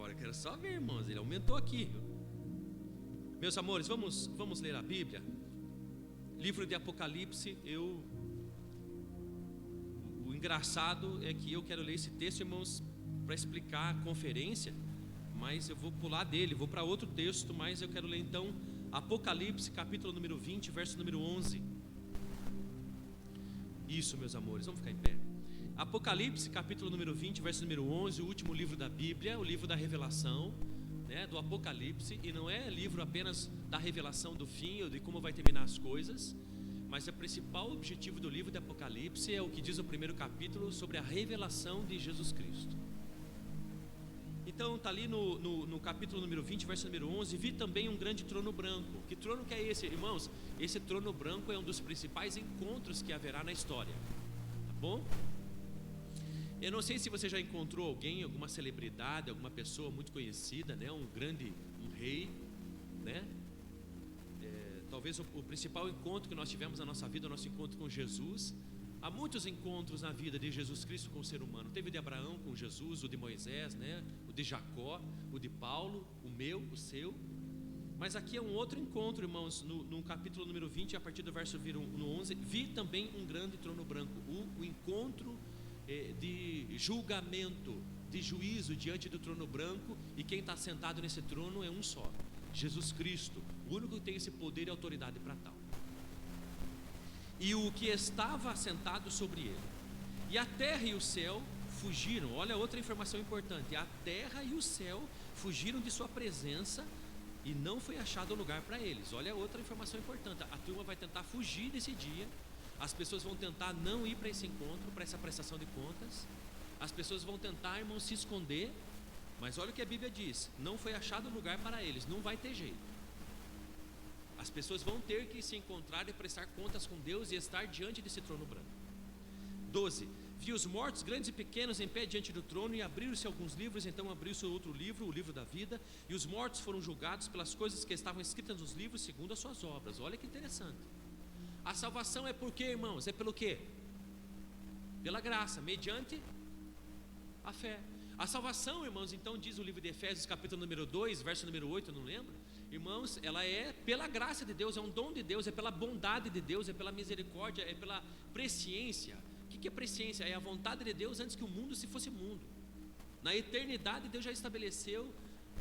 agora eu quero só ver, irmãos, ele aumentou aqui. Meus amores, vamos ler a Bíblia. Livro de Apocalipse. O engraçado é que eu quero ler esse texto, irmãos, para explicar a conferência, mas eu vou pular dele, vou para outro texto, mas eu quero ler então Apocalipse, capítulo número 20, verso número 11. Isso, meus amores, vamos ficar em pé. Apocalipse, capítulo número 20, verso número 11, o último livro da Bíblia, o livro da revelação, né, do Apocalipse. E não é livro apenas da revelação do fim ou de como vai terminar as coisas, mas o principal objetivo do livro de Apocalipse é o que diz o primeiro capítulo sobre a revelação de Jesus Cristo. Então está ali no capítulo número 20, verso número 11: vi também um grande trono branco. Que trono que é esse, irmãos? Esse trono branco é um dos principais encontros que haverá na história, tá bom? Eu não sei se você já encontrou alguém, alguma celebridade, alguma pessoa muito conhecida, né? Um rei, né? Talvez o principal encontro que nós tivemos na nossa vida, o nosso encontro com Jesus. Há muitos encontros na vida de Jesus Cristo com o ser humano. Teve o de Abraão com Jesus, o de Moisés, né? O de Jacó, o de Paulo, o meu, o seu. Mas aqui é um outro encontro, irmãos, no capítulo número 20, a partir do verso no 11. Vi também um grande trono branco, o encontro de julgamento, de juízo diante do trono branco. E quem está sentado nesse trono é um só, Jesus Cristo, o único que tem esse poder e autoridade para tal. E o que estava assentado sobre ele. E a terra e o céu fugiram. Olha outra informação importante: a terra e o céu fugiram de sua presença, e não foi achado lugar para eles. Olha outra informação importante: a turma vai tentar fugir desse dia. As pessoas vão tentar não ir para esse encontro, para essa prestação de contas. As pessoas vão tentar, irmãos, se esconder. Mas olha o que a Bíblia diz: não foi achado lugar para eles. Não vai ter jeito. As pessoas vão ter que se encontrar e prestar contas com Deus e estar diante desse trono branco. 12. Vi os mortos, grandes e pequenos, em pé diante do trono, e abriram-se alguns livros. Então abriu-se outro livro, o livro da vida, e os mortos foram julgados pelas coisas que estavam escritas nos livros, segundo as suas obras. Olha que interessante. A salvação é por quê, irmãos? É pelo quê? Pela graça, mediante a fé. A salvação, irmãos, então diz o livro de Efésios, capítulo número 2, verso número 8, eu não lembro. Irmãos, ela é pela graça de Deus, é um dom de Deus, é pela bondade de Deus, é pela misericórdia, é pela presciência. O que é presciência? É a vontade de Deus antes que o mundo se fosse mundo. Na eternidade Deus já estabeleceu: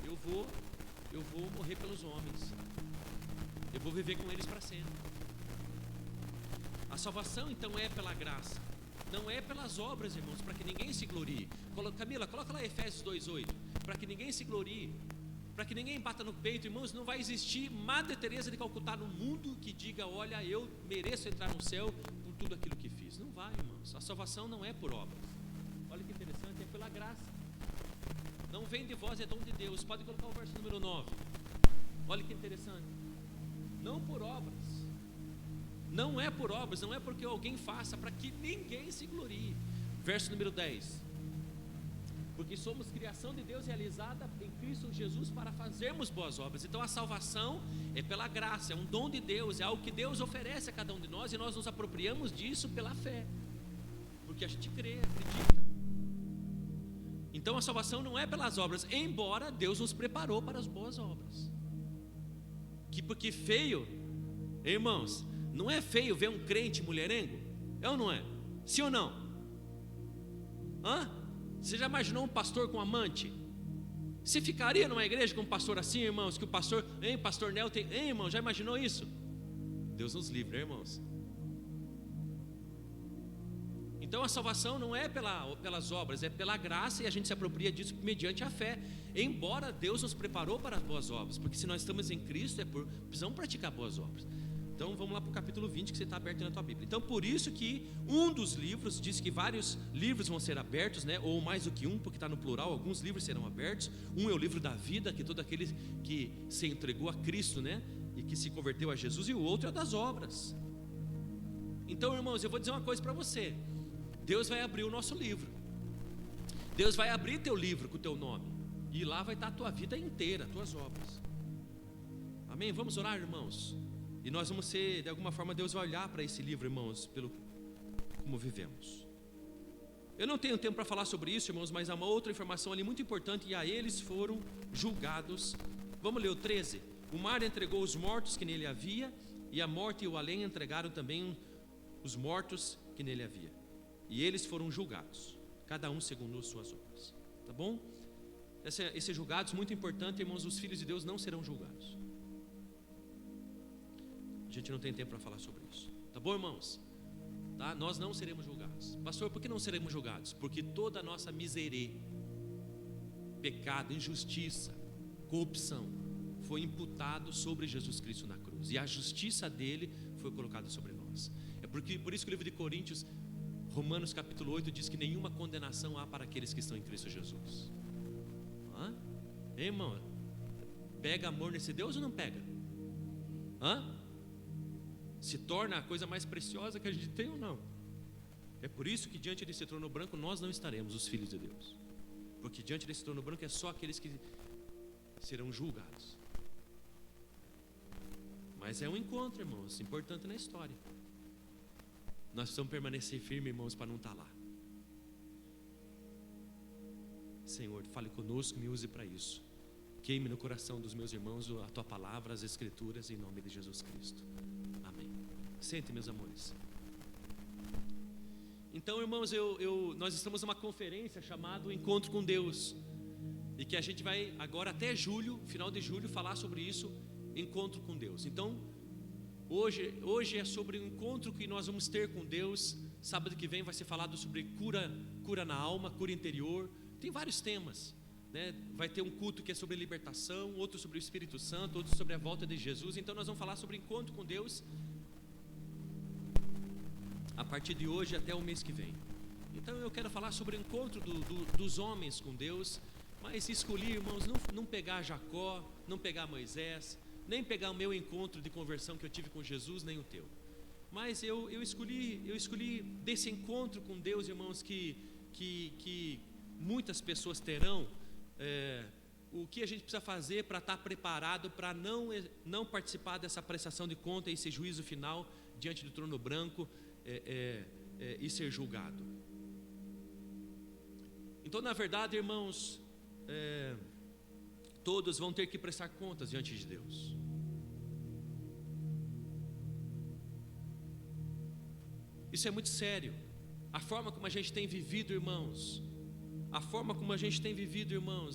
eu vou morrer pelos homens, eu vou viver com eles para sempre. A salvação então é pela graça, não é pelas obras, irmãos, para que ninguém se glorie. Camila, coloca lá Efésios 2:8, para que ninguém se glorie, para que ninguém bata no peito. Irmãos, não vai existir Madre Teresa de Calcutá no mundo que diga: olha, eu mereço entrar no céu por tudo aquilo que fiz. Não vai, irmãos. A salvação não é por obras. Olha que interessante, é pela graça. Não vem de vós, é dom de Deus. Pode colocar o verso número 9. Olha que interessante. Não por obras. Não é por obras, não é porque alguém faça, para que ninguém se glorie. Verso número 10. Porque somos criação de Deus realizada em Cristo Jesus para fazermos boas obras. Então a salvação é pela graça, é um dom de Deus, é algo que Deus oferece a cada um de nós, e nós nos apropriamos disso pela fé, porque a gente crê, acredita. Então a salvação não é pelas obras, embora Deus nos preparou para as boas obras. Porque feio, irmãos, não é feio ver um crente mulherengo? É ou não é? Sim ou não? Você já imaginou um pastor com amante? Você ficaria numa igreja com um pastor assim, irmãos? Que o pastor, pastor Nel tem, irmão, já imaginou isso? Deus nos livre, irmãos. Então a salvação não é pelas obras, é pela graça, e a gente se apropria disso mediante a fé. Embora Deus nos preparou para as boas obras, porque se nós estamos em Cristo, precisamos praticar boas obras. Então vamos lá para o capítulo 20, que você está aberto na tua Bíblia. Então por isso que um dos livros, diz que vários livros vão ser abertos, né? Ou mais do que um, porque está no plural, alguns livros serão abertos. Um é o livro da vida, que todo aquele que se entregou a Cristo, né? E que se converteu a Jesus, e o outro é das obras. Então, irmãos, eu vou dizer uma coisa para você: Deus vai abrir o nosso livro. Deus vai abrir teu livro com o teu nome, e lá vai estar a tua vida inteira, as tuas obras. Amém? Vamos orar, irmãos. E nós vamos ser, de alguma forma, Deus vai olhar para esse livro, irmãos, pelo como vivemos. Eu não tenho tempo para falar sobre isso, irmãos, mas há uma outra informação ali muito importante, e a eles foram julgados. Vamos ler o 13. O mar entregou os mortos que nele havia, e a morte e o além entregaram também os mortos que nele havia. E eles foram julgados, cada um segundo as suas obras. Tá bom? Esses julgados, muito importante, irmãos, os filhos de Deus não serão julgados. A gente não tem tempo para falar sobre isso. Tá bom, irmãos? Tá? Nós não seremos julgados. Pastor, por que não seremos julgados? Porque toda a nossa miséria, pecado, injustiça, corrupção foi imputado sobre Jesus Cristo na cruz, e a justiça dele foi colocada sobre nós. Por isso que o livro de Coríntios, Romanos capítulo 8, diz que nenhuma condenação há para aqueles que estão em Cristo Jesus. Hã? Ei, irmão, pega amor nesse Deus ou não pega? Hã? Se torna a coisa mais preciosa que a gente tem ou não? É por isso que diante desse trono branco nós não estaremos, os filhos de Deus, porque diante desse trono branco é só aqueles que serão julgados. Mas é um encontro, irmãos, importante na história. Nós precisamos permanecer firmes, irmãos, para não estar lá. Senhor, fale conosco, me use para isso. Queime no coração dos meus irmãos a tua palavra, as escrituras, em nome de Jesus Cristo. Amém. Sente, meus amores. Então, irmãos, nós estamos numa conferência chamada Encontro com Deus, e que a gente vai agora até julho, final de julho, falar sobre isso, encontro com Deus. Então, hoje é sobre o encontro que nós vamos ter com Deus. Sábado que vem vai ser falado sobre cura na alma, cura interior. Tem vários temas, né? Vai ter um culto que é sobre libertação, outro sobre o Espírito Santo, outro sobre a volta de Jesus. Então nós vamos falar sobre encontro com Deus a partir de hoje até o mês que vem. Então eu quero falar sobre o encontro dos homens com Deus, mas escolhi, irmãos, não pegar Jacó, não pegar Moisés, nem pegar o meu encontro de conversão que eu tive com Jesus, nem o teu. Mas eu escolhi desse encontro com Deus, irmãos, que muitas pessoas terão, o que a gente precisa fazer para estar preparado para não participar dessa prestação de conta e esse juízo final diante do trono branco e ser julgado. Então, na verdade, irmãos, todos vão ter que prestar contas diante de Deus. Isso é muito sério. A forma como a gente tem vivido, irmãos,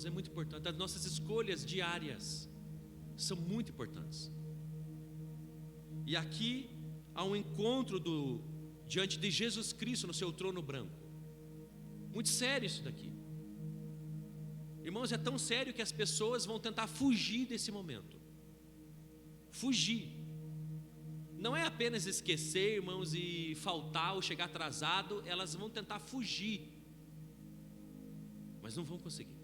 é muito importante. As nossas escolhas diárias são muito importantes. E aqui há um encontro diante de Jesus Cristo no seu trono branco. Muito sério isso daqui. Irmãos, é tão sério que as pessoas vão tentar fugir desse momento. Fugir. Não é apenas esquecer, irmãos, e faltar ou chegar atrasado. Elas vão tentar fugir, mas não vão conseguir.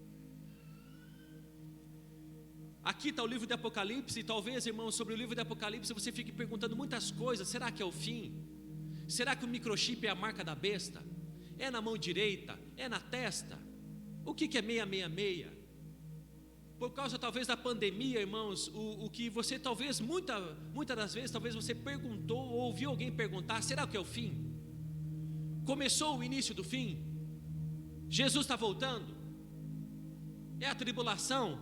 Aqui está o livro de Apocalipse, e talvez, irmãos, sobre o livro de Apocalipse você fique perguntando muitas coisas. Será que é o fim? Será que o microchip é a marca da besta? É na mão direita? É na testa? O que é 666? Por causa talvez da pandemia, irmãos, o que você talvez, muitas das vezes, talvez você perguntou ou ouviu alguém perguntar: será que é o fim? Começou o início do fim? Jesus está voltando? É a tribulação?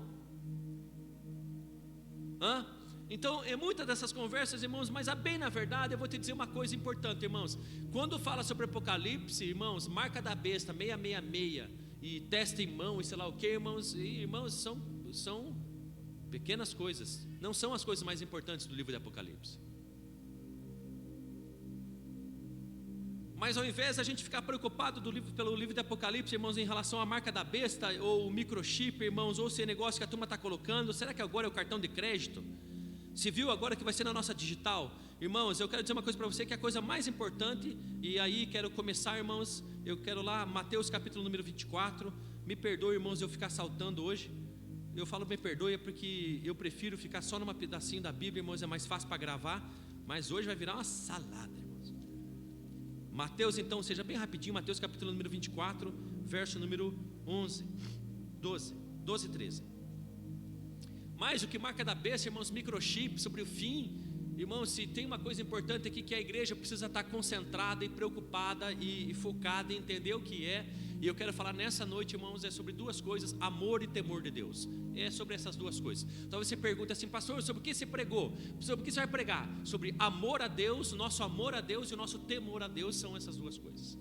Então, é muitas dessas conversas, irmãos, mas bem na verdade, eu vou te dizer uma coisa importante, irmãos. Quando fala sobre Apocalipse, irmãos, marca da besta, 666, e testa em mão, e sei lá o que, irmãos, são pequenas coisas, não são as coisas mais importantes do livro de Apocalipse. Mas ao invés de a gente ficar preocupado pelo livro de Apocalipse, irmãos, em relação à marca da besta, ou o microchip, irmãos, ou esse negócio que a turma está colocando, será que agora é o cartão de crédito? Se viu agora que vai ser na nossa digital? Irmãos, eu quero dizer uma coisa para você, que é a coisa mais importante, e aí quero começar, irmãos, eu quero lá, Mateus capítulo número 24, me perdoe, irmãos, eu ficar saltando hoje. Eu falo me perdoe porque eu prefiro ficar só num pedacinho da Bíblia, irmãos, é mais fácil para gravar, mas hoje vai virar uma salada, irmãos. Mateus, então, seja bem rapidinho, Mateus capítulo número 24, verso número 12 e 13. Mas o que marca da besta, irmãos, microchip, sobre o fim, Irmãos, se tem uma coisa importante aqui, que a igreja precisa estar concentrada e preocupada e focada em entender o que é. E eu quero falar nessa noite, irmãos, é sobre duas coisas: amor e temor de Deus. É sobre essas duas coisas. Talvez você pergunte assim: pastor, sobre o que você pregou? Sobre o que você vai pregar? Sobre amor a Deus, nosso amor a Deus e o nosso temor a Deus. São essas duas coisas.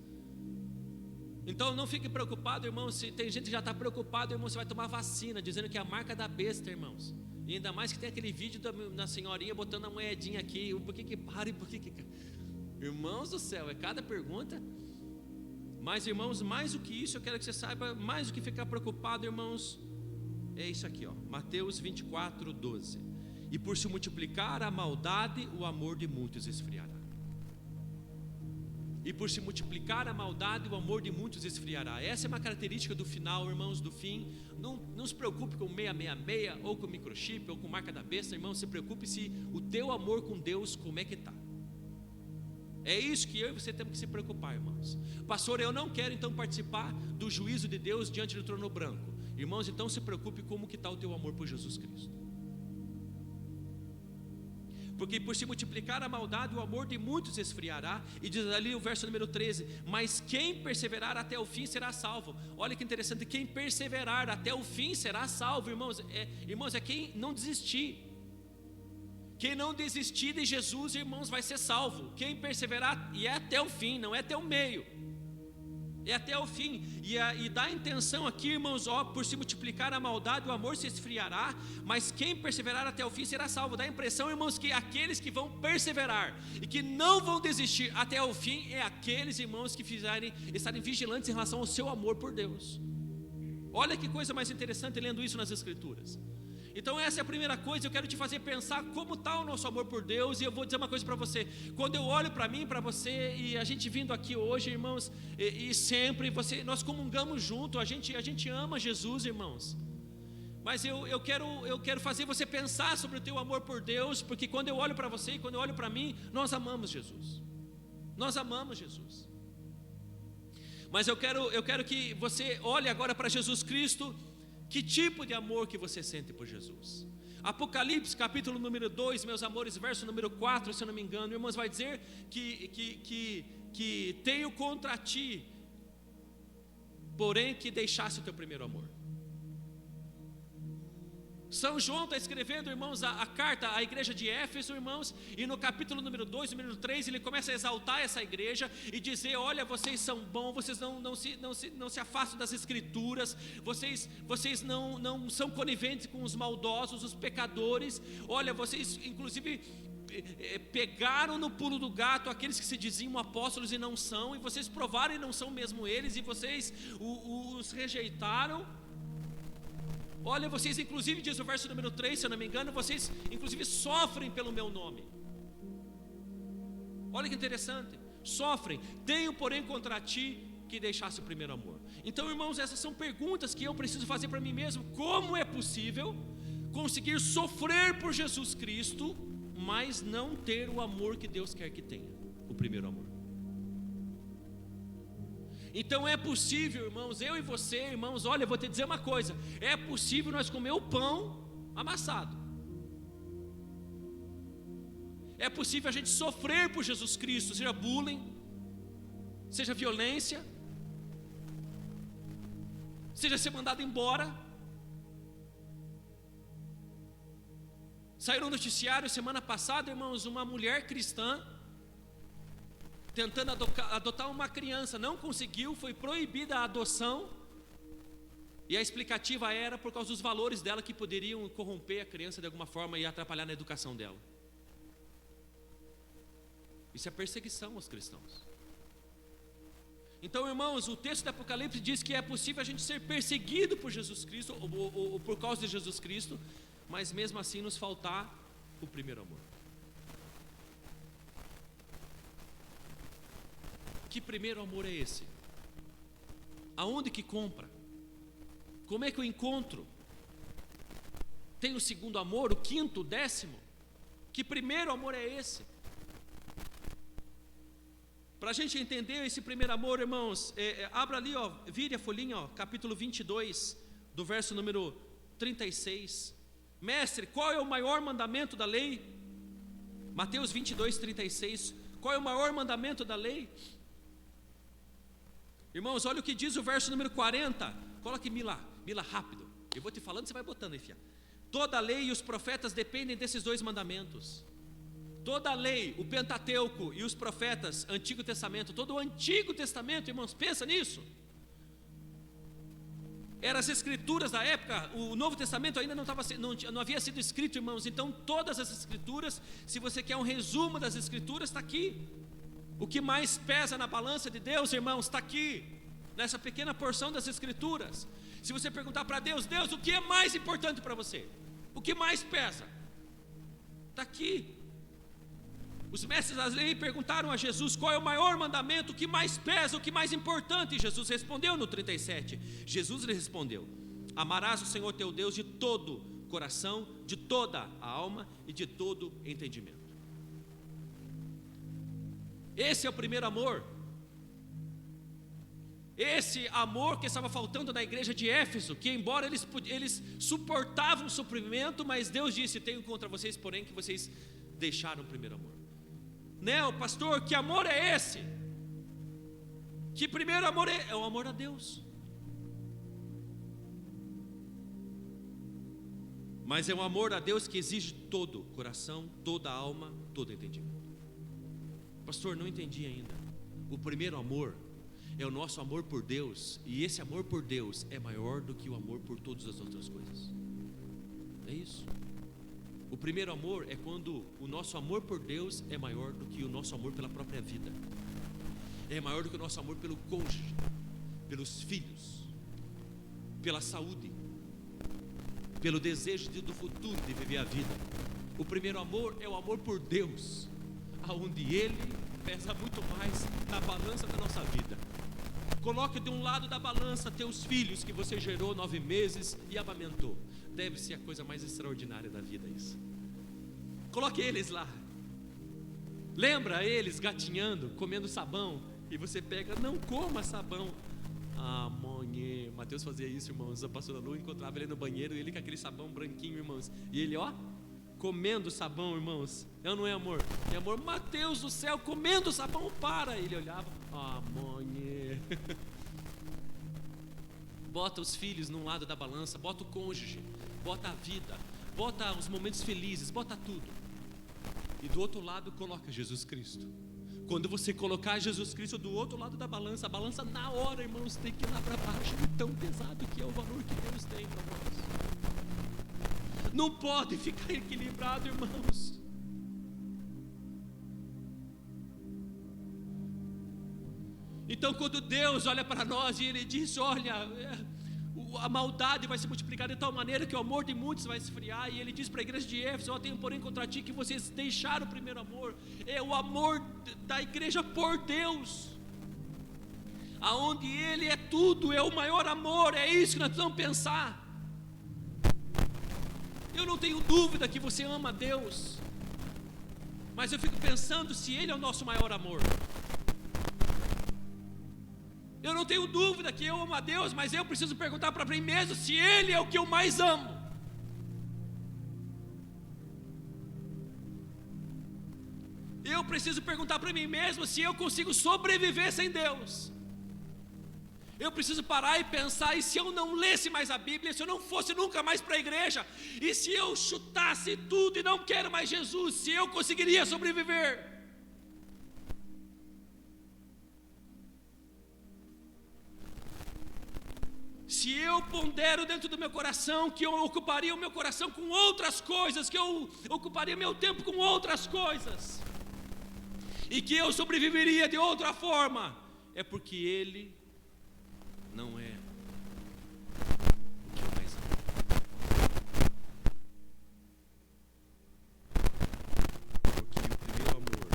Então não fique preocupado, irmão. Se tem gente que já está preocupado, irmão, você vai tomar vacina, dizendo que é a marca da besta, irmãos. E ainda mais que tem aquele vídeo da senhorinha botando a moedinha aqui. Por que para e por que... Irmãos do céu, é cada pergunta. Mas, irmãos, mais do que isso, eu quero que você saiba, mais do que ficar preocupado, irmãos, é isso aqui, ó, Mateus 24, 12. E por se multiplicar a maldade, o amor de muitos esfriará. E por se multiplicar a maldade, o amor de muitos esfriará. Essa é uma característica do final, irmãos, do fim. Não se preocupe com 666, ou com microchip, ou com marca da besta, irmão. Se preocupe se o teu amor com Deus, como é que está. É isso que eu e você temos que se preocupar, irmãos. Pastor, eu não quero então participar do juízo de Deus diante do trono branco. Irmãos, então se preocupe como que está o teu amor por Jesus Cristo. Porque por se multiplicar a maldade, o amor de muitos esfriará. E diz ali o verso número 13: mas quem perseverar até o fim será salvo. Olha que interessante, quem perseverar até o fim será salvo, irmãos. Irmãos, é quem não desistir. Quem não desistir de Jesus, irmãos, vai ser salvo. Quem perseverar, e é até o fim, não é até o meio, é até o fim. E dá a intenção aqui, irmãos, ó, por se multiplicar a maldade, o amor se esfriará, mas quem perseverar até o fim será salvo. Dá a impressão, irmãos, que aqueles que vão perseverar e que não vão desistir até o fim, é aqueles, irmãos, que estarem vigilantes em relação ao seu amor por Deus. Olha que coisa mais interessante lendo isso nas Escrituras. Então essa é a primeira coisa. Eu quero te fazer pensar como está o nosso amor por Deus. E eu vou dizer uma coisa para você. Quando eu olho para mim, para você, e a gente vindo aqui hoje, irmãos, e sempre nós comungamos junto. A gente ama Jesus, irmãos. Mas eu quero fazer você pensar sobre o teu amor por Deus. Porque quando eu olho para você e quando eu olho para mim, nós amamos Jesus. Nós amamos Jesus. Mas eu quero que você olhe agora para Jesus Cristo. Que tipo de amor que você sente por Jesus? Apocalipse, capítulo número 2, meus amores, verso número 4, se eu não me engano, irmãos, vai dizer que tenho contra ti, porém que deixasse o teu primeiro amor. São João está escrevendo, irmãos, a carta à igreja de Éfeso, irmãos, e no capítulo número 2, número 3, ele começa a exaltar essa igreja e dizer: olha, vocês são bons, vocês não se afastam das escrituras, vocês não são coniventes com os maldosos, os pecadores. Olha, vocês inclusive pegaram no pulo do gato aqueles que se diziam apóstolos e não são, e vocês provaram e não são mesmo eles, e vocês os rejeitaram. Olha, vocês inclusive, diz o verso número 3, se eu não me engano, vocês inclusive sofrem pelo meu nome. Olha que interessante, sofrem. Tenho porém contra ti que deixasse o primeiro amor. Então, irmãos, essas são perguntas que eu preciso fazer para mim mesmo. Como é possível conseguir sofrer por Jesus Cristo, mas não ter o amor que Deus quer que tenha, o primeiro amor? Então é possível, irmãos, eu e você, irmãos, olha, eu vou te dizer uma coisa: é possível nós comer o pão amassado. É possível a gente sofrer por Jesus Cristo, seja bullying, seja violência, seja ser mandado embora. Saiu no noticiário semana passada, irmãos, uma mulher cristã tentando adotar uma criança, não conseguiu, foi proibida a adoção, e a explicativa era por causa dos valores dela que poderiam corromper a criança de alguma forma e atrapalhar na educação dela. Isso é perseguição aos cristãos. Então, irmãos, o texto do Apocalipse diz que é possível a gente ser perseguido por Jesus Cristo, ou por causa de Jesus Cristo, mas mesmo assim nos faltar o primeiro amor. Que primeiro amor é esse? Aonde que compra? Como é que eu encontro? Tem o segundo amor, o quinto, o décimo? Que primeiro amor é esse? Para a gente entender esse primeiro amor, irmãos, abra ali, ó, vire a folhinha, ó, capítulo 22, do verso número 36. Mestre, qual é o maior mandamento da lei? Mateus 22:36. Qual é o maior mandamento da lei? Irmãos, olha o que diz o verso número 40. Coloque Mila rápido. Eu vou te falando, você vai botando aí, filha. Toda a lei e os profetas dependem desses dois mandamentos. Toda a lei, o Pentateuco e os profetas, Antigo Testamento, todo o Antigo Testamento, irmãos, pensa nisso. Eram as escrituras da época, o Novo Testamento ainda não havia sido escrito, irmãos. Então todas as escrituras, se você quer um resumo das escrituras, está aqui. O que mais pesa na balança de Deus, irmãos, está aqui, nessa pequena porção das escrituras. Se você perguntar para Deus, Deus, o que é mais importante para você? O que mais pesa? Está aqui. Os mestres da lei perguntaram a Jesus qual é o maior mandamento, o que mais pesa, o que mais importante. E Jesus respondeu no 37. Jesus lhe respondeu: amarás o Senhor teu Deus de todo o coração, de toda a alma e de todo o entendimento. Esse é o primeiro amor. Esse amor que estava faltando na igreja de Éfeso, que embora eles suportavam o sofrimento, mas Deus disse: tenho contra vocês, porém, que vocês deixaram o primeiro amor. Não, pastor, que amor é esse? Que primeiro amor é o amor a Deus. Mas é um amor a Deus que exige todo o coração, toda a alma, todo o entendimento. Pastor, não entendi ainda. O primeiro amor é o nosso amor por Deus, e esse amor por Deus é maior do que o amor por todas as outras coisas. É isso. O primeiro amor é quando o nosso amor por Deus é maior do que o nosso amor pela própria vida. É maior do que o nosso amor pelo cônjuge, pelos filhos, pela saúde, pelo desejo do futuro de viver a vida. O primeiro amor é o amor por Deus, aonde Ele pesa muito mais na balança da nossa vida. Coloque de um lado da balança teus filhos que você gerou 9 meses e amamentou. Deve ser a coisa mais extraordinária da vida isso. Coloque eles lá. Lembra eles gatinhando, comendo sabão, e você pega, não coma sabão. Ah, mãe, Mateus fazia isso, irmãos. A pastora Lu encontrava ele no banheiro, ele com aquele sabão branquinho, irmãos. E ele, comendo sabão, irmãos. É ou não é amor? É amor. Mateus do céu, comendo sabão, para. Ele olhava, mãe. Bota os filhos num lado da balança, bota o cônjuge, bota a vida, bota os momentos felizes, bota tudo. E do outro lado coloca Jesus Cristo. Quando você colocar Jesus Cristo do outro lado da balança, a balança na hora, irmãos, tem que ir lá para baixo, de tão pesado que é o valor que Deus tem para nós. Não pode ficar equilibrado, irmãos. Então quando Deus olha para nós e Ele diz, olha, a maldade vai se multiplicar de tal maneira que o amor de muitos vai esfriar, e Ele diz para a igreja de Éfeso, tenho porém contra ti que vocês deixaram o primeiro amor. É o amor da igreja por Deus, aonde Ele é tudo, é o maior amor. É isso que nós precisamos pensar. Eu não tenho dúvida que você ama a Deus, mas eu fico pensando se Ele é o nosso maior amor. Eu não tenho dúvida que eu amo a Deus, mas eu preciso perguntar para mim mesmo se Ele é o que eu mais amo. Eu preciso perguntar para mim mesmo se eu consigo sobreviver sem Deus. Eu preciso parar e pensar, e se eu não lesse mais a Bíblia, se eu não fosse nunca mais para a igreja, e se eu chutasse tudo e não quero mais Jesus, se eu conseguiria sobreviver? Se eu pondero dentro do meu coração que eu ocuparia o meu coração com outras coisas, que eu ocuparia meu tempo com outras coisas, e que eu sobreviveria de outra forma, é porque Ele não é o que eu mais amo. Porque o primeiro amor,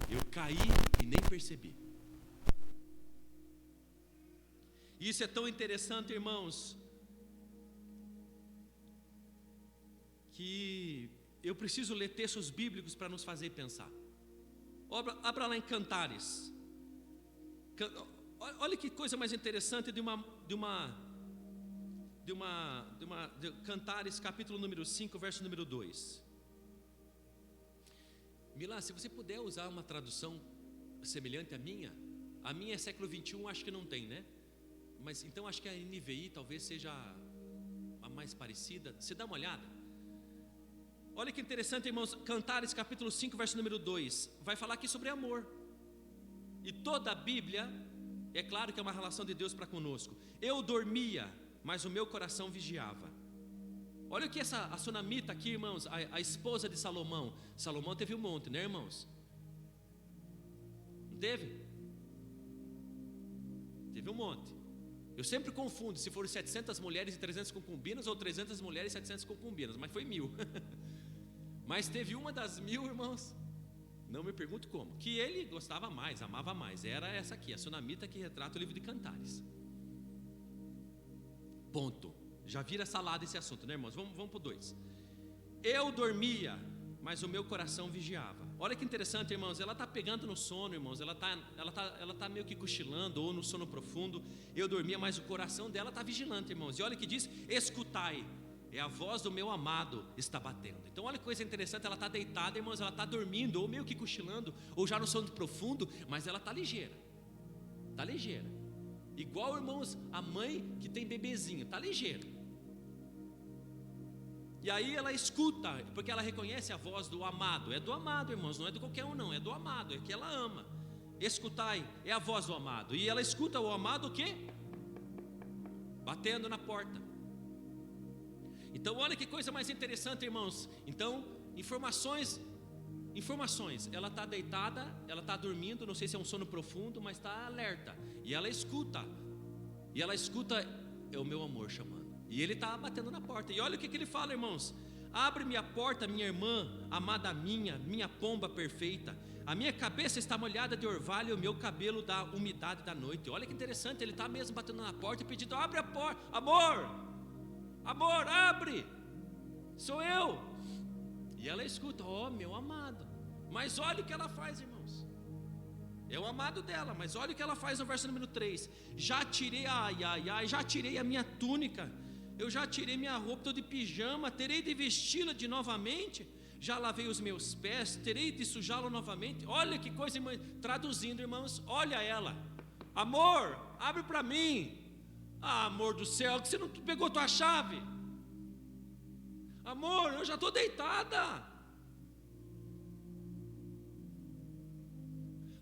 eu caí e nem percebi. Isso é tão interessante, irmãos, que eu preciso ler textos bíblicos para nos fazer pensar. Abra lá em Cantares. Olha que coisa mais interessante de Cantares, capítulo número 5, verso número 2. Milá, se você puder usar uma tradução semelhante à minha é século 21, acho que não tem, né? Mas então acho que a NVI talvez seja a mais parecida. Você dá uma olhada. Olha que interessante, irmãos. Cantares capítulo 5, verso número 2 vai falar aqui sobre amor. E toda a Bíblia, é claro que é uma relação de Deus para conosco. Eu dormia, mas o meu coração vigiava. Olha o que a sunamita aqui, irmãos, a esposa de Salomão. Salomão teve um monte, né, irmãos? Não teve? Teve um monte. Eu sempre confundo se foram 700 mulheres e 300 concubinas ou 300 mulheres e 700 concubinas, mas foi 1000. Mas teve uma das 1000, irmãos, não me pergunto como, que ele gostava mais, amava mais. Era essa aqui, a sunamita que retrata o livro de Cantares. Ponto. Já vira salada esse assunto, né, irmãos? Vamos para o 2. Eu dormia, mas o meu coração vigiava. Olha que interessante, irmãos. Ela está pegando no sono, irmãos. Ela tá meio que cochilando ou no sono profundo. Eu dormia, mas o coração dela está vigilante, irmãos. E olha que diz: escutai, é a voz do meu amado está batendo. Então olha que coisa interessante. Ela está deitada, irmãos. Ela está dormindo, ou meio que cochilando, ou já no sono profundo, mas ela está ligeira. Está ligeira. Igual, irmãos, a mãe que tem bebezinho, está ligeira. E aí ela escuta, porque ela reconhece a voz do amado. É do amado, irmãos, não é de qualquer um não, é do amado, é que ela ama. Escutai, é a voz do amado. E ela escuta o amado o quê? Batendo na porta. Então olha que coisa mais interessante, irmãos. Então, informações. Ela está deitada, ela está dormindo, não sei se é um sono profundo, mas está alerta. E ela escuta, é o meu amor chamando. E ele está batendo na porta. E olha o que ele fala, irmãos: abre-me a porta, minha irmã, amada minha pomba perfeita. A minha cabeça está molhada de orvalho e o meu cabelo da umidade da noite. Olha que interessante, ele está mesmo batendo na porta e pedindo: abre a porta, amor, abre, sou eu. E ela escuta: ó, meu amado. Mas olha o que ela faz, irmãos. É o amado dela, mas olha o que ela faz no verso número 3. Já tirei a minha túnica, eu já tirei minha roupa, estou de pijama, terei de vesti-la de novamente. Já lavei os meus pés, terei de sujá-lo novamente. Olha que coisa, irmãos. Traduzindo, irmãos, olha ela: amor, abre para mim. Ah, amor do céu, que você não pegou tua chave? Amor, eu já estou deitada.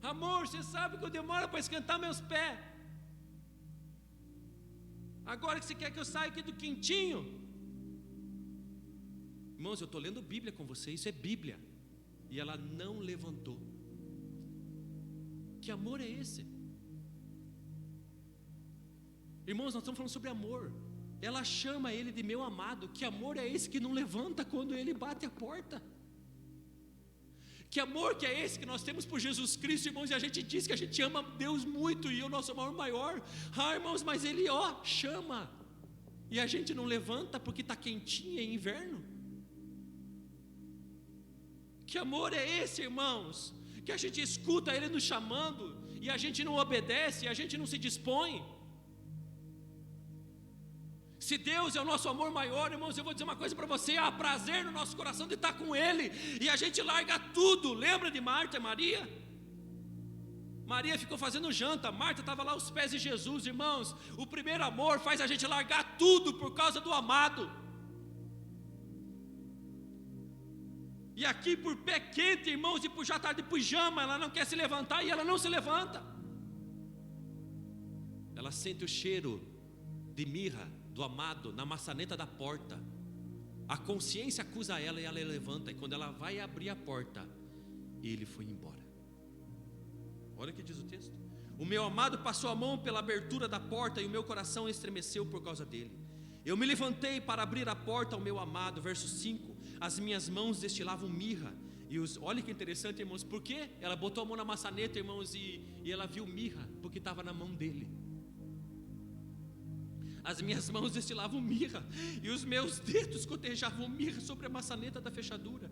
Amor, você sabe que eu demoro para esquentar meus pés. Agora que você quer que eu saia aqui do quentinho. Irmãos, eu estou lendo Bíblia com você, isso é Bíblia. E ela não levantou. Que amor é esse? Irmãos, nós estamos falando sobre amor. Ela chama ele de meu amado. Que amor é esse que não levanta quando ele bate a porta? Que amor que é esse que nós temos por Jesus Cristo, irmãos? E a gente diz que a gente ama Deus muito e é o nosso amor maior. Ah, irmãos, mas ele chama. E a gente não levanta porque está quentinho, é inverno. Que amor é esse, irmãos? Que a gente escuta ele nos chamando e a gente não obedece, a gente não se dispõe. Se Deus é o nosso amor maior, irmãos, eu vou dizer uma coisa para você: há prazer no nosso coração de estar com Ele, e a gente larga tudo. Lembra de Marta e Maria? Maria ficou fazendo janta, Marta estava lá aos pés de Jesus. Irmãos, o primeiro amor faz a gente largar tudo por causa do amado. E aqui por pé quente, irmãos, e por já estar de pijama, ela não quer se levantar e ela não se levanta. Ela sente o cheiro de mirra do amado na maçaneta da porta. A consciência acusa ela e ela levanta. E quando ela vai abrir a porta, ele foi embora. Olha o que diz o texto: o meu amado passou a mão pela abertura da porta e o meu coração estremeceu por causa dele. Eu me levantei para abrir a porta ao meu amado. Verso 5: as minhas mãos destilavam mirra. Olha que interessante, irmãos. Por quê? Ela botou a mão na maçaneta, irmãos, e ela viu mirra, porque estava na mão dele. As minhas mãos destilavam mirra e os meus dedos cotejavam mirra sobre a maçaneta da fechadura.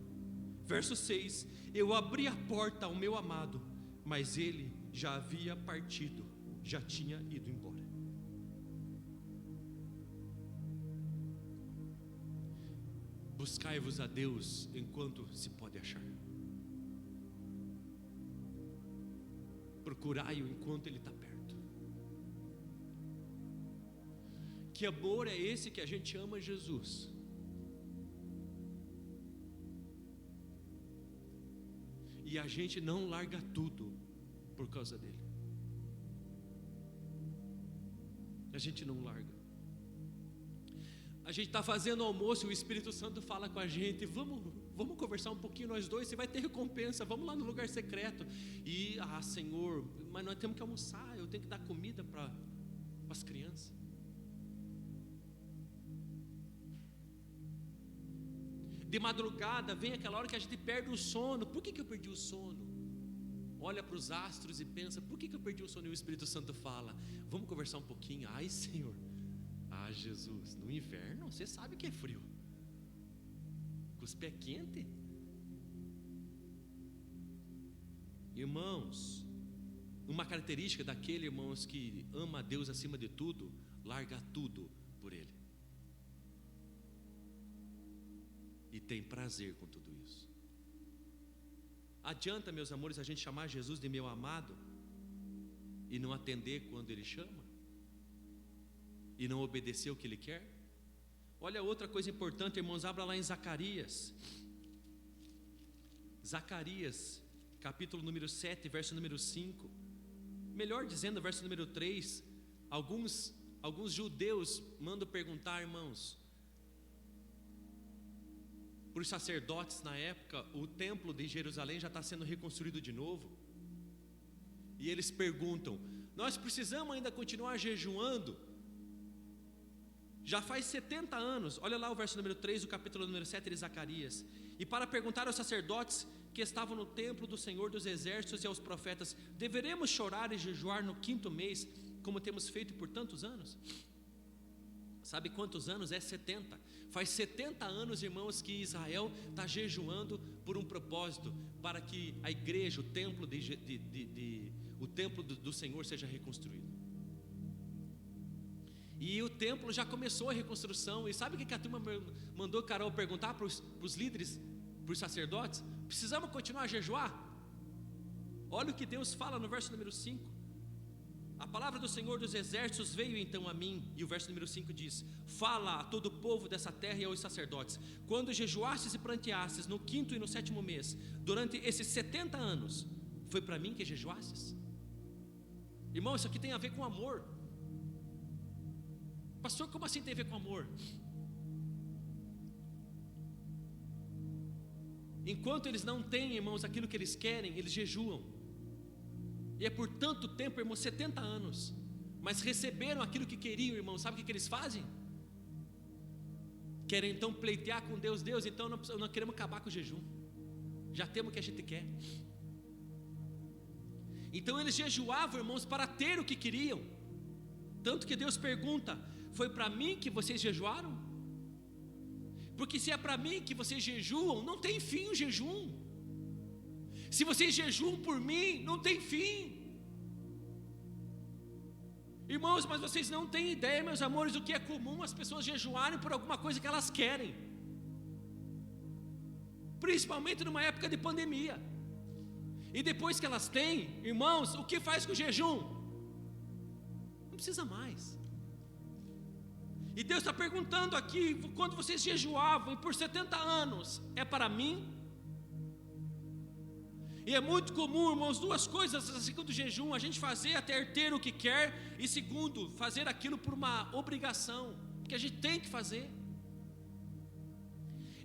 Verso 6: eu abri a porta ao meu amado, mas ele já havia partido, já tinha ido embora. Buscai-vos a Deus enquanto se pode achar. procurai-o enquanto ele está perto. Que amor é esse que a gente ama Jesus? E a gente não larga tudo por causa dele. A gente não larga. A gente está fazendo almoço e o Espírito Santo fala com a gente: vamos conversar um pouquinho nós dois, você vai ter recompensa, vamos lá no lugar secreto. E, Senhor, mas nós temos que almoçar, eu tenho que dar comida para as crianças. De madrugada vem aquela hora que a gente perde o sono. Por que eu perdi o sono? Olha para os astros e pensa: por que eu perdi o sono? E o Espírito Santo fala: vamos conversar um pouquinho. Ai, Senhor, Jesus, no inverno você sabe que é frio, com os pés quentes. Irmãos, uma característica daquele, irmãos, que ama a Deus acima de tudo, larga tudo por Ele e tem prazer com tudo isso. Adianta, meus amores, a gente chamar Jesus de meu amado e não atender quando Ele chama? E não obedecer o que Ele quer? Olha outra coisa importante, irmãos, abra lá em Zacarias. Zacarias, capítulo número 7, verso número 5. Melhor dizendo, verso número 3. Alguns judeus mandam perguntar, irmãos, para os sacerdotes na época: o templo de Jerusalém já está sendo reconstruído de novo. E eles perguntam: nós precisamos ainda continuar jejuando? Já faz 70 anos, olha lá o verso número 3 do capítulo número 7 de Zacarias. E para perguntar aos sacerdotes que estavam no templo do Senhor dos Exércitos e aos profetas: deveremos chorar e jejuar no 5º mês, como temos feito por tantos anos? Sabe quantos anos? É 70. Faz 70 anos, irmãos, que Israel está jejuando por um propósito: para que a igreja, o templo, o templo do Senhor seja reconstruído. E o templo já começou a reconstrução. E sabe o que a turma mandou Carol perguntar para os líderes, para os sacerdotes? Precisamos continuar a jejuar? Olha o que Deus fala no verso número 5. A palavra do Senhor dos Exércitos veio então a mim. E o verso número 5 diz: fala a todo o povo dessa terra e aos sacerdotes: quando jejuastes e pranteastes no 5º e no 7º mês, durante esses 70 anos, foi para mim que jejuastes? Irmão, isso aqui tem a ver com amor. Pastor, como assim tem a ver com amor? Enquanto eles não têm, irmãos, aquilo que eles querem, eles jejuam. E é por tanto tempo, irmãos, 70 anos. Mas receberam aquilo que queriam, irmãos. Sabe o que eles fazem? Querem então pleitear com Deus: Deus, então não queremos acabar com o jejum, já temos o que a gente quer. Então eles jejuavam, irmãos, para ter o que queriam. Tanto que Deus pergunta: foi para mim que vocês jejuaram? Porque se é para mim que vocês jejuam, não tem fim o jejum. Se vocês jejuam por mim, não tem fim. Irmãos, mas vocês não têm ideia, meus amores, do que é comum as pessoas jejuarem por alguma coisa que elas querem, principalmente numa época de pandemia. E depois que elas têm, irmãos, o que faz com o jejum? Não precisa mais. E Deus está perguntando aqui: quando vocês jejuavam por 70 anos, é para mim? E é muito comum, irmãos, duas coisas assim do jejum: a gente fazer até ter o que quer, e segundo, fazer aquilo por uma obrigação, porque a gente tem que fazer.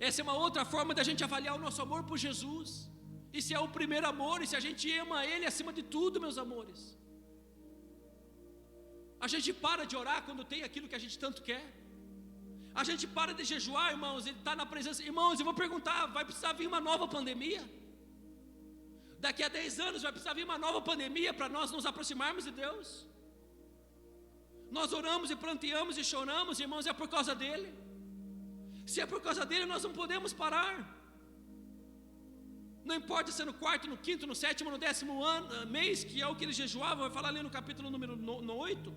Essa é uma outra forma da gente avaliar o nosso amor por Jesus, e se é o primeiro amor, e se a gente ama Ele acima de tudo, meus amores. A gente para de orar quando tem aquilo que a gente tanto quer. A gente para de jejuar, irmãos, Ele está na presença. Irmãos, eu vou perguntar: vai precisar vir uma nova pandemia? Daqui a 10 anos vai precisar vir uma nova pandemia para nós nos aproximarmos de Deus? Nós oramos e planteamos e choramos, irmãos, é por causa dEle. Se é por causa dEle, nós não podemos parar. Não importa se é no 4º, no 5º, no 7º, no 10º mês, que é o que eles jejuavam. Vai falar ali no capítulo número 8.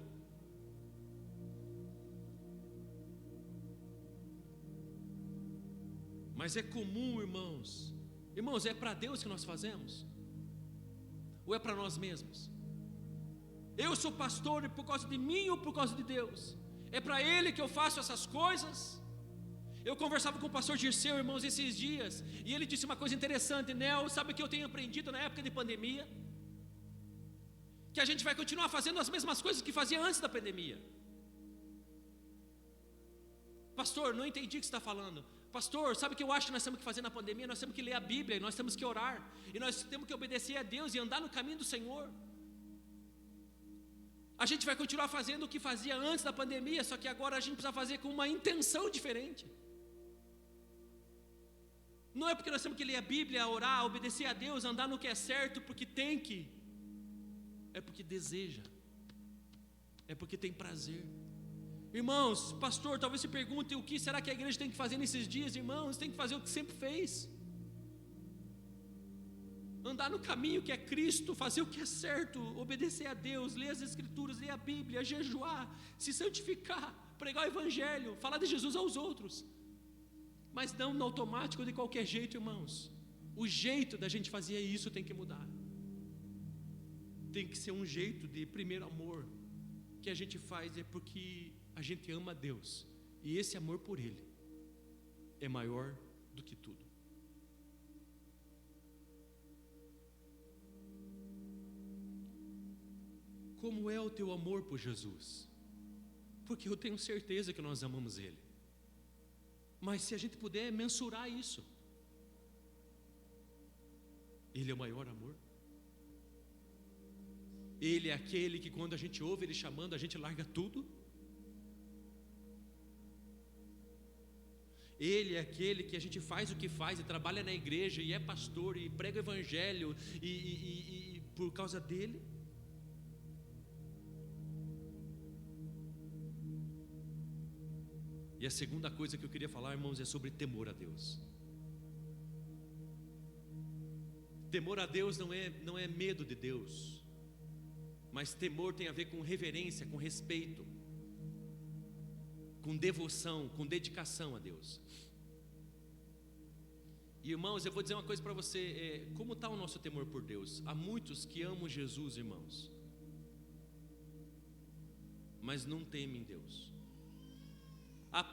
Mas é comum, irmãos, é para Deus que nós fazemos? Ou é para nós mesmos? Eu sou pastor por causa de mim ou por causa de Deus? É para Ele que eu faço essas coisas? Eu conversava com o pastor Dirceu, irmãos, esses dias, e ele disse uma coisa interessante: Nel, sabe o que eu tenho aprendido na época de pandemia? Que a gente vai continuar fazendo as mesmas coisas que fazia antes da pandemia. Pastor, não entendi o que você está falando. Pastor, sabe o que eu acho que nós temos que fazer na pandemia? Nós temos que ler a Bíblia, nós temos que orar, e nós temos que obedecer a Deus e andar no caminho do Senhor. A gente vai continuar fazendo o que fazia antes da pandemia, só que agora a gente precisa fazer com uma intenção diferente. Não é porque nós temos que ler a Bíblia, orar, obedecer a Deus, andar no que é certo, porque tem que. É porque deseja. É porque tem prazer. Irmãos, pastor, talvez se pergunte o que será que a igreja tem que fazer nesses dias. Irmãos, tem que fazer o que sempre fez. Andar no caminho que é Cristo, fazer o que é certo, obedecer a Deus, ler as Escrituras, ler a Bíblia, jejuar, se santificar, pregar o Evangelho, falar de Jesus aos outros. Mas não no automático, de qualquer jeito, irmãos. O jeito da gente fazer isso tem que mudar. Tem que ser um jeito de primeiro amor, que a gente faz é porque a gente ama a Deus, e esse amor por Ele é maior do que tudo. Como é o teu amor por Jesus? Porque eu tenho certeza que nós amamos Ele. Mas se a gente puder mensurar isso, Ele é o maior amor. Ele é aquele que quando a gente ouve Ele chamando, a gente larga tudo. Ele é aquele que a gente faz o que faz e trabalha na igreja e é pastor e prega o Evangelho e por causa dele. E a segunda coisa que eu queria falar, irmãos, é sobre temor a Deus. Temor a Deus não é medo de Deus, mas temor tem a ver com reverência, com respeito, com devoção, com dedicação a Deus. E irmãos, eu vou dizer uma coisa para você, como está o nosso temor por Deus? Há muitos que amam Jesus, irmãos, mas não temem Deus.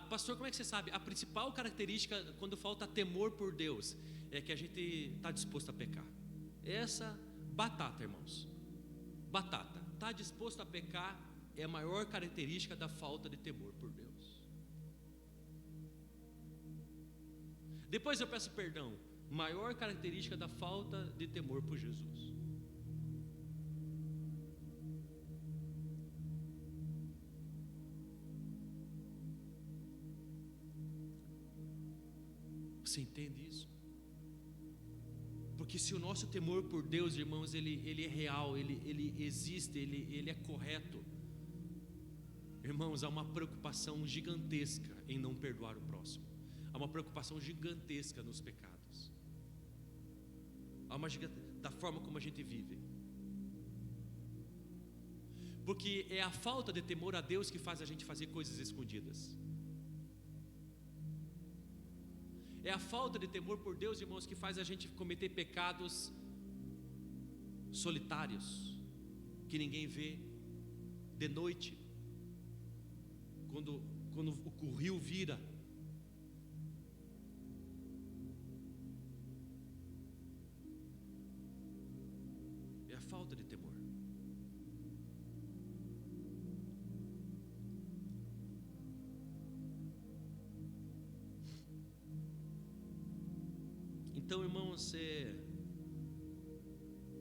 Pastor, como é que você sabe? A principal característica quando falta temor por Deus é que a gente está disposto a pecar. Essa batata, irmãos, batata, está disposto a pecar é a maior característica da falta de temor por Deus. Depois eu peço perdão, maior característica da falta de temor por Jesus. Você entende isso? Porque se o nosso temor por Deus, irmãos, ele é real, ele existe, ele é correto. Irmãos, há uma preocupação gigantesca em não perdoar o próximo. Há uma preocupação gigantesca nos pecados. Há uma da forma como a gente vive. Porque é a falta de temor a Deus que faz a gente fazer coisas escondidas. É a falta de temor por Deus, irmãos, que faz a gente cometer pecados solitários, que ninguém vê, de noite, quando o rio vira. É a falta de temor. Então, irmãos,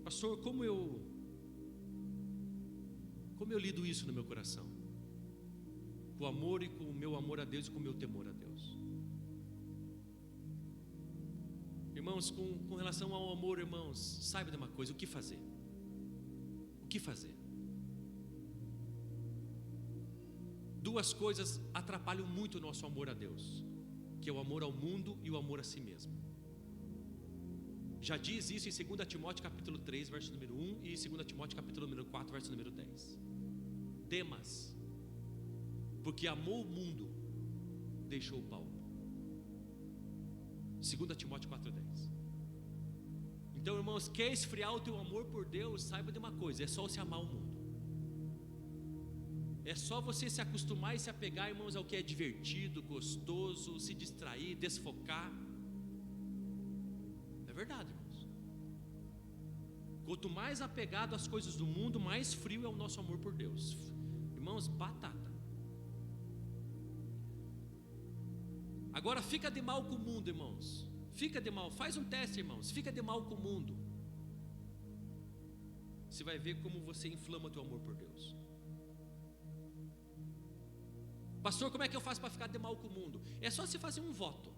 pastor, como eu lido isso no meu coração? Com o amor e com o meu amor a Deus e com o meu temor a Deus. Irmãos, com relação ao amor, irmãos, saiba de uma coisa, o que fazer? O que fazer? Duas coisas atrapalham muito o nosso amor a Deus, que é o amor ao mundo e o amor a si mesmo. Já diz isso em 2 Timóteo capítulo 3, verso número 1 e 2 Timóteo capítulo número 4, verso número 10. Demas, porque amou o mundo, deixou o Paulo. 2 Timóteo 4,10. Então, irmãos, quer esfriar o teu amor por Deus? Saiba de uma coisa, é só você amar o mundo. É só você se acostumar e se apegar, irmãos, ao que é divertido, gostoso, se distrair, desfocar. É verdade, irmãos. Quanto mais apegado às coisas do mundo, mais frio é o nosso amor por Deus. Irmãos, batata. Agora fica de mal com o mundo, irmãos. Fica de mal, faz um teste, irmãos. Fica de mal com o mundo. Você vai ver como você inflama o teu amor por Deus. Pastor, como é que eu faço para ficar de mal com o mundo? É só você fazer um voto.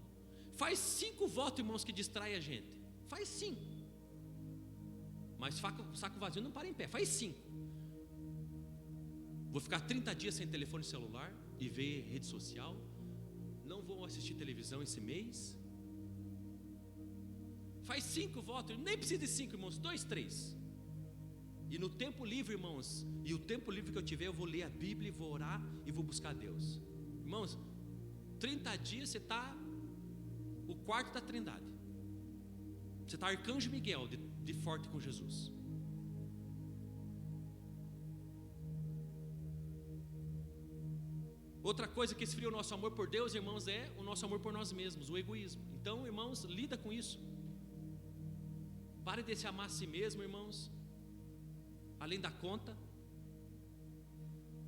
Faz 5 votos, irmãos, que distrai a gente. Faz 5. Mas saco vazio não para em pé. Faz 5. Vou ficar 30 dias sem telefone celular e ver rede social. Não vou assistir televisão esse mês. Faz 5 votos. Nem precisa de 5, irmãos. 2, 3. E no tempo livre, irmãos, e o tempo livre que eu tiver, eu vou ler a Bíblia, vou orar e vou buscar Deus. Irmãos, 30 dias você está o quarto da Trindade. Você está Arcanjo Miguel de forte com Jesus. Outra coisa que esfria o nosso amor por Deus, irmãos, é o nosso amor por nós mesmos, o egoísmo. Então, irmãos, lida com isso. Pare de se amar a si mesmo, irmãos, além da conta.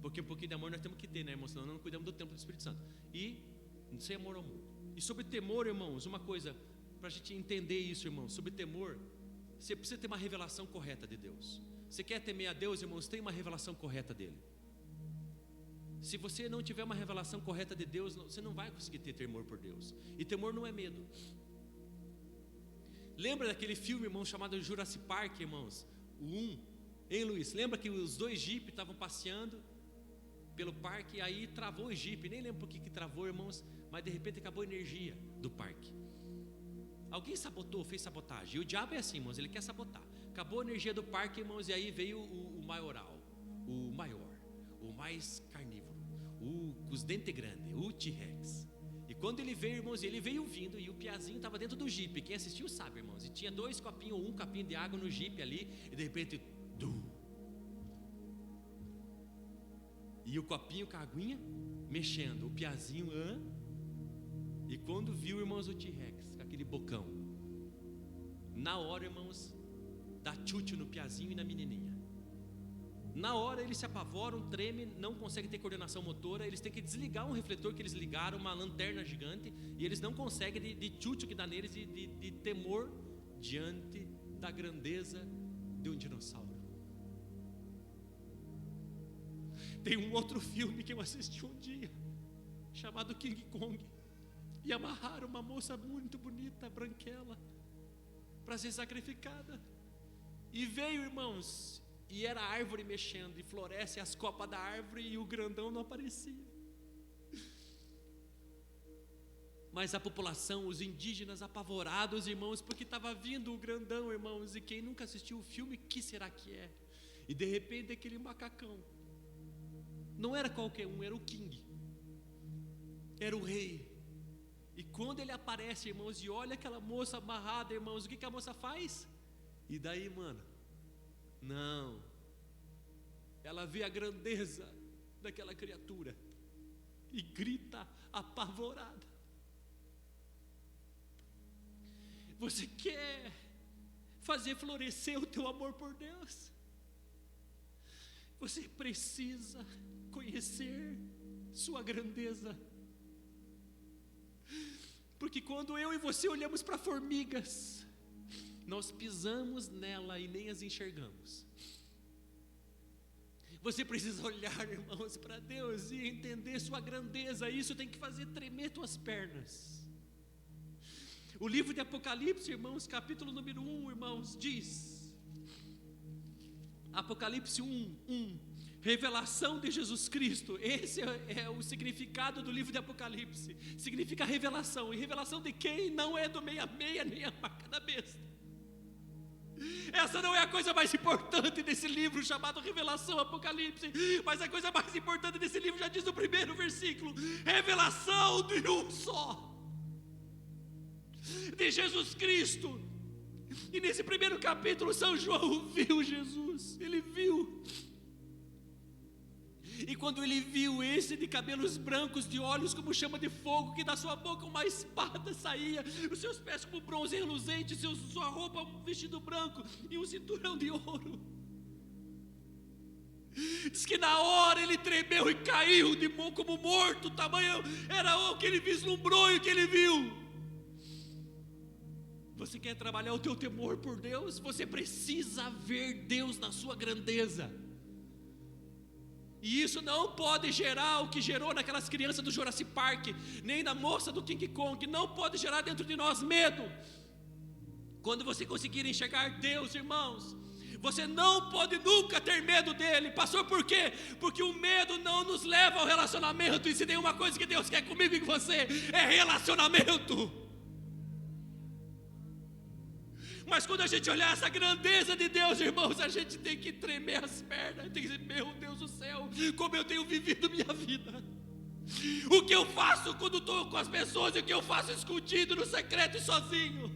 Porque um pouquinho de amor nós temos que ter, né, irmãos? Senão não cuidamos do templo do Espírito Santo. E sem amor ao mundo. E sobre temor, irmãos, uma coisa para a gente entender isso, irmãos. Sobre temor, você precisa ter uma revelação correta de Deus. Você quer temer a Deus, irmãos? Tenha uma revelação correta dele. Se você não tiver uma revelação correta de Deus, você não vai conseguir ter temor por Deus. E temor não é medo. Lembra daquele filme, irmãos, chamado Jurassic Park, irmãos? O 1, hein, Luiz? Lembra que os 2 jipes estavam passeando pelo parque, aí travou o jipe. Nem lembro por que travou, irmãos, mas de repente acabou a energia do parque. Alguém sabotou, fez sabotagem. E o diabo é assim, irmãos, ele quer sabotar. Acabou a energia do parque, irmãos, e aí veio o maioral, o maior, o mais carnívoro, com os dentes grandes, o T-Rex. E quando ele veio, irmãos, ele veio vindo, e o piazinho estava dentro do jipe. Quem assistiu sabe, irmãos. E tinha 2 copinhos ou 1 copinho de água no jipe ali, e de repente, e o copinho com a aguinha mexendo, o piazinho, e quando viu, irmãos, o T-Rex com aquele bocão, na hora, irmãos, dá chute no piazinho e na menininha. Na hora eles se apavoram, tremem, não conseguem ter coordenação motora. Eles têm que desligar um refletor que eles ligaram, uma lanterna gigante, e eles não conseguem, de chute que dá neles, de temor diante da grandeza de um dinossauro. Tem um outro filme que eu assisti um dia, chamado King Kong, e amarraram uma moça muito bonita, branquela, para ser sacrificada. E veio, irmãos, e era a árvore mexendo, e floresce as copas da árvore, e o grandão não aparecia. Mas a população, os indígenas apavorados, irmãos, porque estava vindo o grandão, irmãos. E quem nunca assistiu o filme, que será que é? E de repente aquele macacão, não era qualquer um, era o King, era o rei. E quando ele aparece, irmãos, e olha aquela moça amarrada, irmãos, o que a moça faz? E daí, mano, não, ela vê a grandeza daquela criatura e grita apavorada. Você quer fazer florescer o teu amor por Deus? Você precisa conhecer sua grandeza. Porque quando eu e você olhamos para formigas, nós pisamos nela e nem as enxergamos. Você precisa olhar, irmãos, para Deus e entender sua grandeza. Isso tem que fazer tremer tuas pernas. O livro de Apocalipse, irmãos, capítulo número 1, irmãos, diz, Apocalipse 1, revelação de Jesus Cristo. Esse é o significado do livro de Apocalipse. Significa revelação. E revelação de quem? Não é do meia-meia, nem a marca da besta. Essa não é a coisa mais importante desse livro chamado Revelação, Apocalipse. Mas a coisa mais importante desse livro já diz no primeiro versículo: revelação de um só, de Jesus Cristo. E nesse primeiro capítulo, São João viu Jesus. Ele viu. E quando ele viu esse de cabelos brancos, de olhos como chama de fogo, que da sua boca uma espada saía, os seus pés como bronze reluzente, sua roupa um vestido branco e um cinturão de ouro. Diz que na hora ele tremeu e caiu como morto. Tamanho era o que ele vislumbrou e o que ele viu. Você quer trabalhar o teu temor por Deus? Você precisa ver Deus na sua grandeza. E isso não pode gerar o que gerou naquelas crianças do Jurassic Park, nem na moça do King Kong. Não pode gerar dentro de nós medo. Quando você conseguir enxergar Deus, irmãos, você não pode nunca ter medo dele. Pastor, por quê? Porque o medo não nos leva ao relacionamento. E se tem uma coisa que Deus quer comigo e com você, é relacionamento. Mas quando a gente olhar essa grandeza de Deus, irmãos, a gente tem que tremer as pernas, tem que dizer, meu Deus do céu, como eu tenho vivido minha vida. O que eu faço quando estou com as pessoas e o que eu faço escondido, no secreto e sozinho.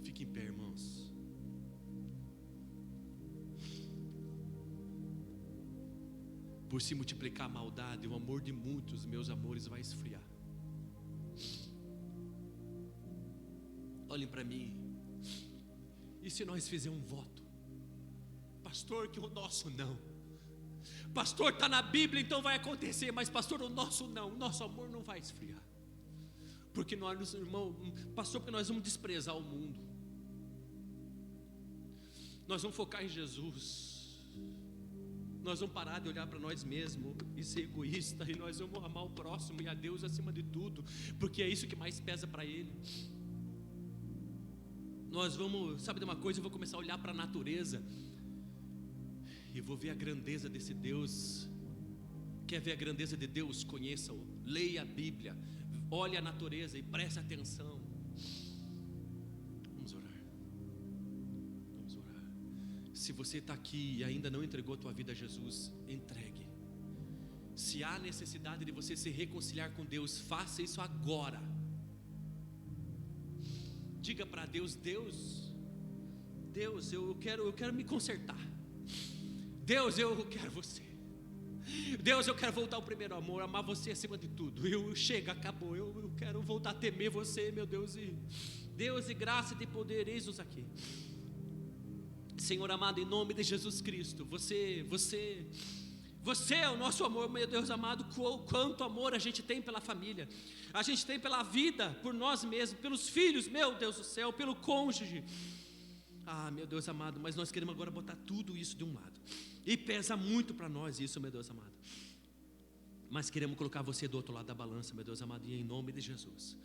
Fique em pé, irmãos. Por se multiplicar a maldade, o amor de muitos, meus amores, vai esfriar. Olhem para mim. E se nós fizermos um voto? Pastor, que o nosso não. Pastor, está na Bíblia, então vai acontecer. Mas pastor, o nosso não. O nosso amor não vai esfriar. Porque nós, irmão, pastor, porque nós vamos desprezar o mundo. Nós vamos focar em Jesus. Nós vamos parar de olhar para nós mesmos e ser egoísta, e nós vamos amar o próximo e a Deus acima de tudo, porque é isso que mais pesa para Ele. Nós vamos, sabe de uma coisa, eu vou começar a olhar para a natureza e vou ver a grandeza desse Deus. Quer ver a grandeza de Deus? Conheça-o, leia a Bíblia, olhe a natureza e preste atenção. Se você está aqui e ainda não entregou a tua vida a Jesus, entregue. Se há necessidade de você se reconciliar com Deus, faça isso agora. Diga para Deus, Deus, eu quero me consertar. Deus, eu quero você. Deus, eu quero voltar ao primeiro amor, amar você acima de tudo. Chega, acabou, eu quero voltar a temer você, meu Deus, e graça e poder, eis-nos aqui. Senhor amado, em nome de Jesus Cristo, você é o nosso amor, meu Deus amado. Quanto amor a gente tem pela família, a gente tem pela vida, por nós mesmos, pelos filhos, meu Deus do céu, pelo cônjuge. Meu Deus amado, mas nós queremos agora botar tudo isso de um lado, e pesa muito para nós isso, meu Deus amado. Mas queremos colocar você do outro lado da balança, meu Deus amado, e em nome de Jesus,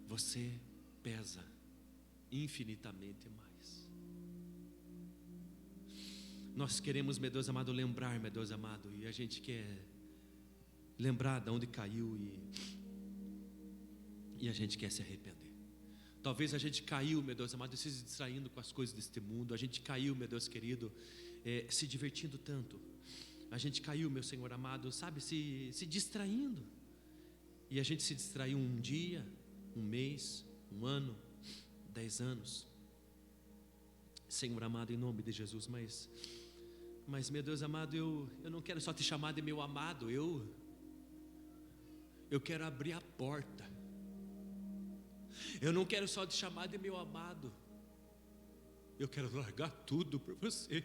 você pesa infinitamente mais. Nós queremos, meu Deus amado, lembrar, meu Deus amado, e a gente quer lembrar de onde caiu e a gente quer se arrepender. Talvez a gente caiu, meu Deus amado, se distraindo com as coisas deste mundo. A gente caiu, meu Deus querido, se divertindo tanto. A gente caiu, meu Senhor amado, sabe, se distraindo. E a gente se distraiu um dia, um mês, um ano, 10 anos. Senhor amado, em nome de Jesus, mas meu Deus amado, eu não quero só te chamar de meu amado, eu quero abrir a porta. Eu não quero só te chamar de meu amado, eu quero largar tudo por você.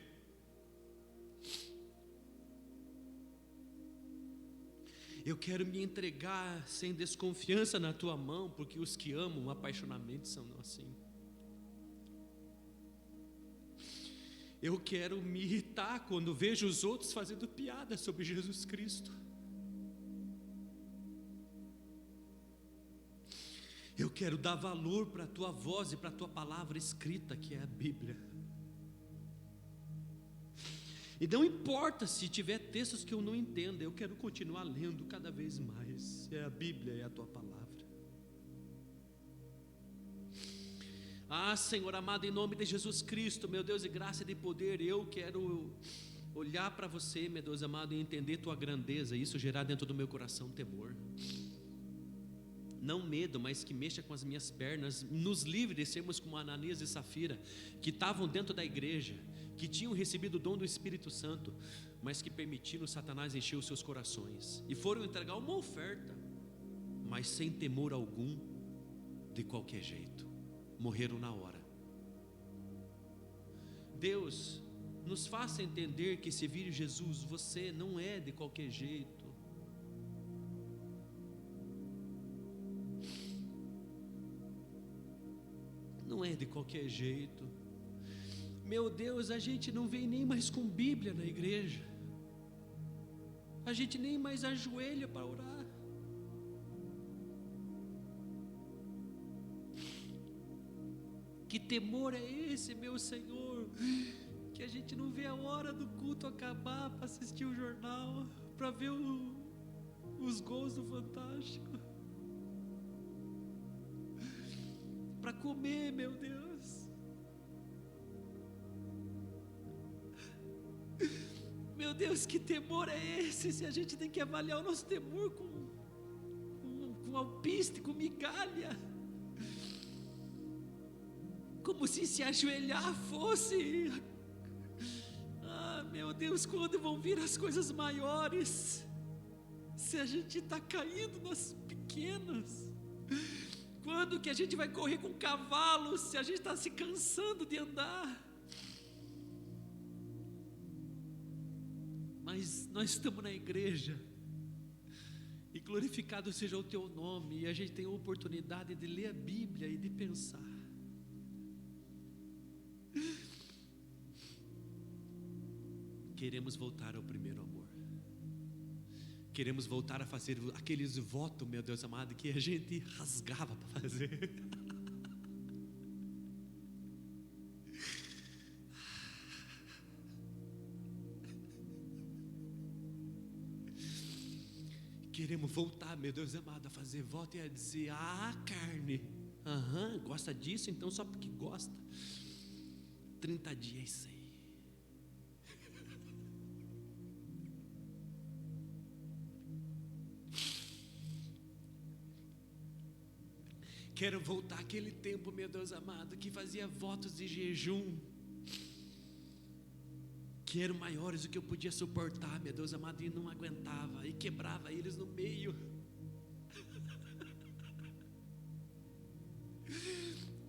Eu quero me entregar sem desconfiança na tua mão, porque os que amam apaixonadamente são assim. Eu quero me irritar quando vejo os outros fazendo piada sobre Jesus Cristo. Eu quero dar valor para a tua voz e para a tua palavra escrita, que é a Bíblia. E não importa se tiver textos que eu não entenda, eu quero continuar lendo cada vez mais. É a Bíblia, é a tua palavra. Senhor amado, em nome de Jesus Cristo, meu Deus, de graça e de poder, eu quero olhar para você, meu Deus amado, e entender tua grandeza, e isso gerar dentro do meu coração temor. não medo, mas que mexa com as minhas pernas. Nos livre de sermos como Ananias e Safira, que estavam dentro da igreja, que tinham recebido o dom do Espírito Santo, mas que permitiram Satanás encher os seus corações e foram entregar uma oferta, mas sem temor algum, de qualquer jeito, morreram na hora. Deus, nos faça entender que servir Jesus, você não é de qualquer jeito. Não é de qualquer jeito. Meu Deus, a gente não vem nem mais com Bíblia na igreja. A gente nem mais ajoelha para orar. Que temor é esse, meu Senhor? Que a gente não vê a hora do culto acabar para assistir o jornal, para ver os gols do Fantástico, para comer, meu Deus. Meu Deus, que temor é esse? Se a gente tem que avaliar o nosso temor com alpiste, com migalha, como se ajoelhar fosse, meu Deus, quando vão vir as coisas maiores? Se a gente está caindo nas pequenas, quando que a gente vai correr com cavalos, se a gente está se cansando de andar? Mas nós estamos na igreja, e glorificado seja o teu nome, e a gente tem a oportunidade de ler a Bíblia e de pensar. Queremos voltar ao primeiro amor. Queremos voltar a fazer aqueles votos, meu Deus amado, que a gente rasgava para fazer. Queremos voltar, meu Deus amado, a fazer voto e a dizer: carne, gosta disso, então só porque gosta, 30 dias sem. Quero voltar àquele tempo, meu Deus amado, que fazia votos de jejum, que eram maiores do que eu podia suportar, meu Deus amado, e não aguentava, e quebrava eles no meio.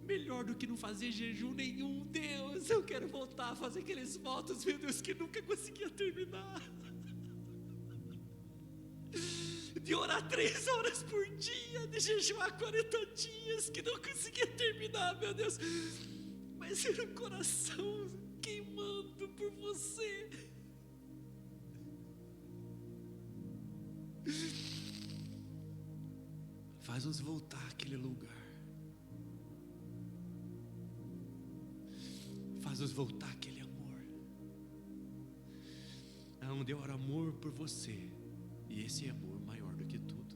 Melhor do que não fazer jejum nenhum. Deus, eu quero voltar a fazer aqueles votos, meu Deus, que nunca conseguia terminar, de orar 3 horas por dia, de jejuar 40 dias, que não conseguia terminar, meu Deus, mas era o coração queimando por você. Faz-nos voltar àquele lugar, faz-nos voltar àquele amor, aonde eu oro amor por você, e esse é amor maior do que tudo.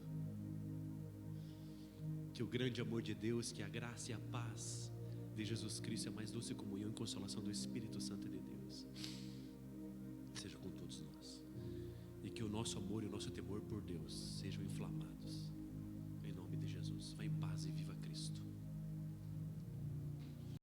Que o grande amor de Deus, que a graça e a paz de Jesus Cristo, a mais doce comunhão e consolação do Espírito Santo de Deus, seja com todos nós, e que o nosso amor e o nosso temor por Deus sejam inflamados, em nome de Jesus. Vá em paz e viva